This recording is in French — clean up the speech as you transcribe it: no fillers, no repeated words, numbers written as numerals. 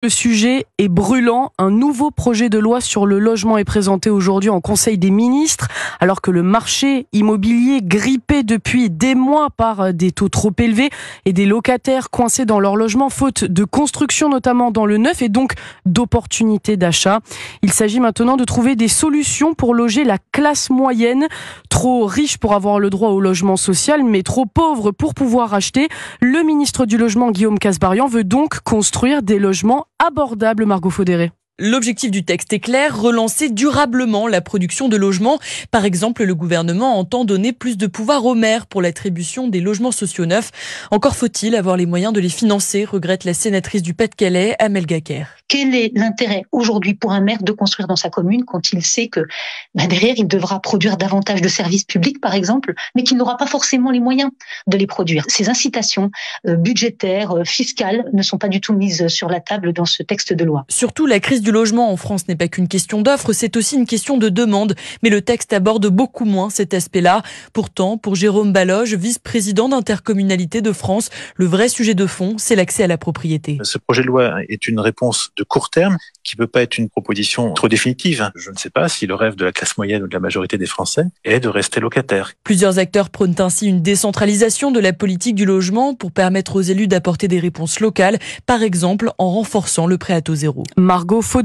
Le sujet est brûlant. Un nouveau projet de loi sur le logement est présenté aujourd'hui en Conseil des ministres, alors que le marché immobilier grippé depuis des mois par des taux trop élevés et des locataires coincés dans leur logement faute de construction, notamment dans le neuf, et donc d'opportunités d'achat. Il s'agit maintenant de trouver des solutions pour loger la classe moyenne, trop riche pour avoir le droit au logement social, mais trop pauvre pour pouvoir acheter. Le ministre du Logement, Guillaume Kasbarian, veut donc construire des logements abordable, Margot Faudéré. L'objectif du texte est clair, relancer durablement la production de logements. Par exemple, le gouvernement entend donner plus de pouvoir aux maires pour l'attribution des logements sociaux neufs. Encore faut-il avoir les moyens de les financer, regrette la sénatrice du Pas-de-Calais, Amel Gacquer. Quel est l'intérêt aujourd'hui pour un maire de construire dans sa commune quand il sait que derrière il devra produire davantage de services publics par exemple, mais qu'il n'aura pas forcément les moyens de les produire. Ces incitations budgétaires, fiscales ne sont pas du tout mises sur la table dans ce texte de loi. Surtout, la crise du logement en France n'est pas qu'une question d'offre, c'est aussi une question de demande. Mais le texte aborde beaucoup moins cet aspect-là. Pourtant, pour Jérôme Baloge, vice-président d'Intercommunalité de France, le vrai sujet de fond, c'est l'accès à la propriété. Ce projet de loi est une réponse de court terme qui ne peut pas être une proposition trop définitive. Je ne sais pas si le rêve de la classe moyenne ou de la majorité des Français est de rester locataire. Plusieurs acteurs prônent ainsi une décentralisation de la politique du logement pour permettre aux élus d'apporter des réponses locales, par exemple en renforçant le prêt à taux zéro. Margot Faudéré.